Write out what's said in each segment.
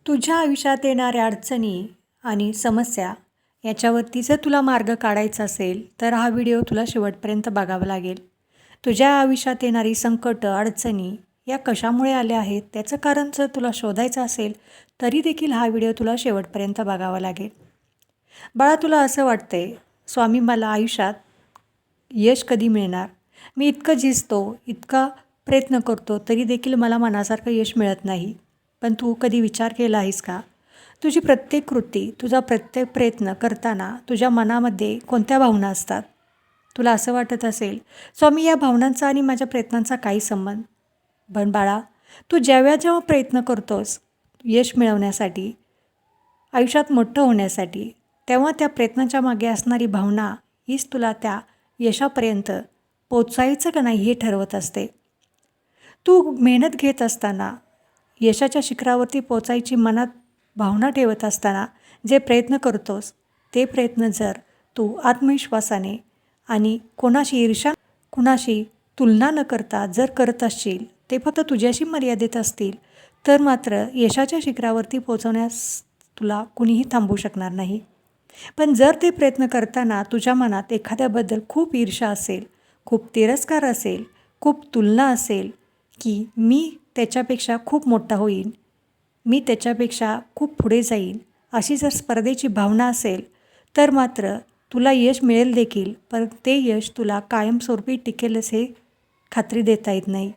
तुझ्या आयुष्यात येणाऱ्या अडचणी आणि समस्या याच्यावरती जर तुला मार्ग काढायचा असेल तर हा व्हिडिओ तुला शेवटपर्यंत बघावा लागेल. तुझ्या आयुष्यात येणारी संकटं, अडचणी या कशामुळे आल्या आहेत त्याचं कारण जर तुला शोधायचं असेल तरी देखील हा व्हिडिओ तुला शेवटपर्यंत बघावा लागेल. बाळा, तुला असं वाटतंय, स्वामी मला आयुष्यात यश कधी मिळणार? मी इतकं झिजतो, इतका प्रयत्न करतो तरी देखील मला मनासारखं यश मिळत नाही. पण तू कधी विचार केला आहेस का? तुझी प्रत्येक कृती, तुझा प्रत्येक प्रयत्न करताना तुझ्या मनामध्ये कोणत्या भावना असतात? तुला असं वाटत असेल, स्वामी या भावनांचा आणि माझ्या प्रयत्नांचा काही संबंध. पण बाळा, तू जेव्हा प्रयत्न करतोस यश मिळवण्यासाठी, आयुष्यात मोठं होण्यासाठी, तेव्हा त्या प्रयत्नाच्या मागे असणारी भावना हीच तुला त्या यशापर्यंत पोचायचं का नाही हे ठरवत असते. तू मेहनत घेत असताना, यशाच्या शिखरावरती पोचायची मनात भावना ठेवत असताना जे प्रयत्न करतोस, ते प्रयत्न जर तू आत्मविश्वासाने आणि कोणाशी ईर्ष्या, कुणाशी तुलना न करता जर करत असशील, ते फक्त तुझ्याशी मर्यादित असतील, तर मात्र यशाच्या शिखरावरती पोचवण्यास तुला कुणीही थांबवू शकणार नाही. पण जर ते प्रयत्न करताना तुझ्या मनात एखाद्याबद्दल खूप ईर्ष्या असेल, खूप तिरस्कार असेल, खूप तुलना असेल, की मी त्याच्यापेक्षा खूप मोठा होईन, मी त्याच्यापेक्षा खूप पुढे जाईन, अशी जर स्पर्धेची भावना असेल, तर मात्र तुला यश मिळेल देखील, पण ते यश तुला कायमस्वरूपी टिकेल असे खात्री देता येत नाही.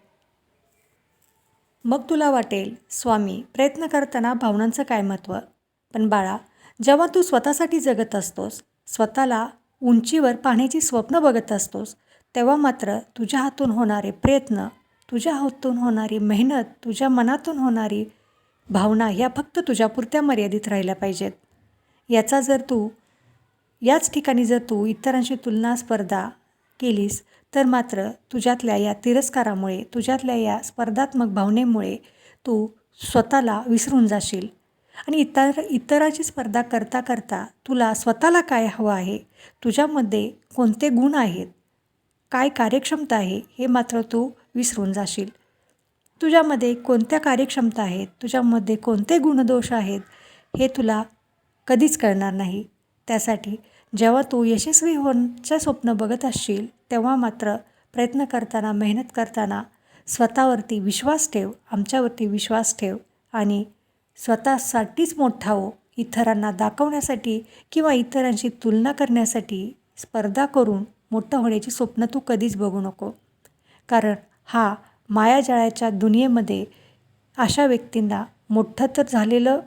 मग तुला वाटेल, स्वामी प्रयत्न करताना भावनांचं काय महत्त्व? पण बाळा, जेव्हा तू स्वतःसाठी जगत असतोस, स्वतःला उंचीवर पाहण्याची स्वप्न बघत असतोस, तेव्हा मात्र तुझ्या हातून होणारे प्रयत्न, तुझ्या हातून होणारी मेहनत, तुझ्या मनातून होणारी भावना ह्या फक्त तुझ्यापुरत्या मर्यादित राहिल्या पाहिजेत. याच ठिकाणी जर तू इतरांशी तुलना, स्पर्धा केलीस, तर मात्र तुझ्यातल्या या तिरस्कारामुळे, तुझ्यातल्या या स्पर्धात्मक भावनेमुळे तू स्वतःला विसरून जाशील. आणि इतराची स्पर्धा करता करता तुला स्वतःला काय हवं आहे, तुझ्यामध्ये कोणते गुण आहेत, काय कार्यक्षमता आहे, हे मात्र तू विसरून जाशील. तुझ्यामध्ये कोणत्या कार्यक्षमता आहेत, तुझ्यामध्ये कोणते गुणदोष आहेत, हे तुला कधीच कळणार नाही. त्यासाठी जेव्हा तू यशस्वी होण्याचं स्वप्न बघत असशील, तेव्हा मात्र प्रयत्न करताना, मेहनत करताना स्वतःवरती विश्वास ठेव, आमच्यावरती विश्वास ठेव आणि स्वतःसाठीच मोठा हो. इतरांना दाखवण्यासाठी किंवा इतरांशी तुलना करण्यासाठी स्पर्धा करून मोठं होण्याची स्वप्न तू कधीच बघू नको. कारण हा मायाजाळाच्या दुनियेमध्ये अशा व्यक्तींना मोठं तर झालेलं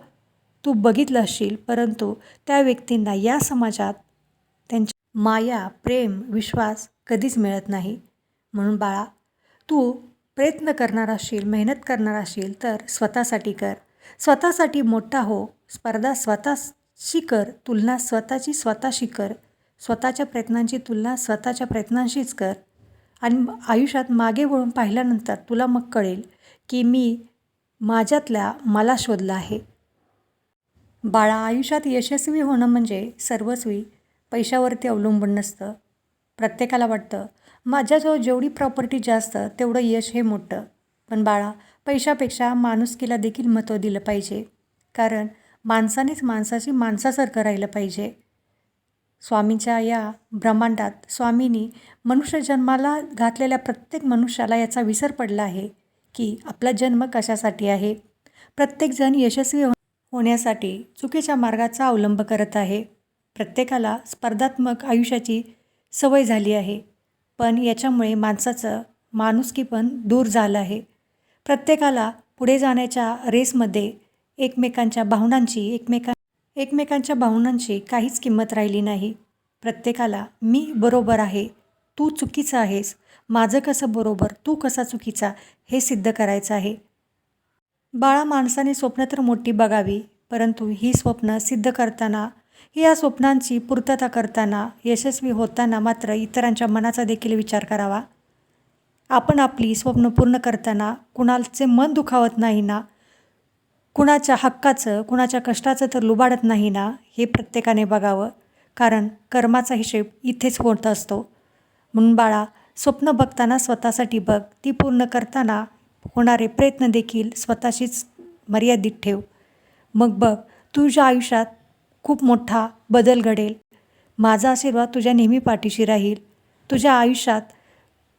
तू बघितलं असशील, परंतु त्या व्यक्तींना या समाजात त्यांच्या माया, प्रेम, विश्वास कधीच मिळत नाही. म्हणून बाळा, तू प्रयत्न करणार असशील, मेहनत करणार असशील, तर स्वतःसाठी कर. स्वतःसाठी मोठा हो. स्पर्धा स्वतःशी कर, तुलना स्वतःशी कर. स्वतःच्या प्रयत्नांची तुलना स्वतःच्या प्रयत्नांशीच कर. आणि आयुष्यात मागे वळून पाहिल्यानंतर तुला मग कळेल की मी माझ्यातल्या मला शोधलं आहे. बाळा, आयुष्यात यशस्वी होणं म्हणजे सर्वस्वी पैशावरती अवलंबून नसतं. प्रत्येकाला वाटतं माझ्याजवळ जेवढी प्रॉपर्टी जास्त तेवढं यश हे मोठं. पण बाळा, पैशापेक्षा माणुसकीला देखील महत्त्व दिलं पाहिजे. कारण माणसानेच माणसाची माणसासारखं राहिलं पाहिजे. स्वामींच्या या ब्रह्मांडात स्वामींनी मनुष्य जन्माला घातलेल्या प्रत्येक मनुष्याला याचा विसर पडला आहे की आपला जन्म कशासाठी आहे. प्रत्येकजण यशस्वी होण्यासाठी चुकीच्या मार्गाचा अवलंब करत आहे. प्रत्येकाला स्पर्धात्मक आयुष्याची सवय झाली आहे. पण याच्यामुळे माणसाचं माणुसकी पण दूर झालं आहे. प्रत्येकाला पुढे जाण्याच्या रेसमध्ये एकमेकांच्या भावनांची काहीच किंमत राहिली नाही. प्रत्येकाला मी बरोबर आहे, तू चुकीचा आहेस, माझं कसं बरोबर, तू कसा चुकीचा, हे सिद्ध करायचं आहे. बाळा, माणसाने स्वप्न तर मोठी बघावी, परंतु ही स्वप्न सिद्ध करताना, या स्वप्नांची पूर्तता करताना, यशस्वी होताना मात्र इतरांच्या मनाचा देखील विचार करावा. आपण आपली स्वप्न पूर्ण करताना कुणाचे मन दुखावत नाही ना, कुणाच्या हक्काचं, कुणाच्या कष्टाचं तर लुबाडत नाही ना, हे प्रत्येकाने बघावं. कारण कर्माचा हिशेब इथेच होत असतो. म्हणून बाळा, स्वप्न बघताना स्वतःसाठी बघ, ती पूर्ण करताना होणारे प्रयत्न देखील स्वतःशीच मर्यादित ठेव. मग बघ तुझ्या आयुष्यात खूप मोठा बदल घडेल. माझा आशीर्वाद तुझ्या नेहमी पाठीशी राहील. तुझ्या आयुष्यात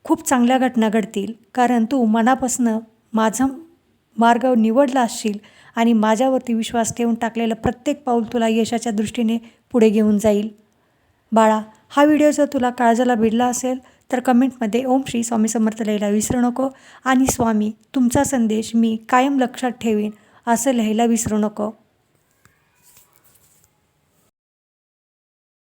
खूप चांगल्या घटना घडतील, कारण तू मनापासून माझा मार्ग निवडला असशील आणि माझ्यावरती विश्वास ठेवून टाकलेलं प्रत्येक पाऊल तुला यशाच्या दृष्टीने पुढे घेऊन जाईल. बाळा, हा व्हिडिओ जर तुला काळजाला भिडला असेल तर कमेंटमध्ये ओम श्री स्वामी समर्थ लिहायला विसरू नको आणि स्वामी तुमचा संदेश मी कायम लक्षात ठेवीन असं लिहायला विसरू नको.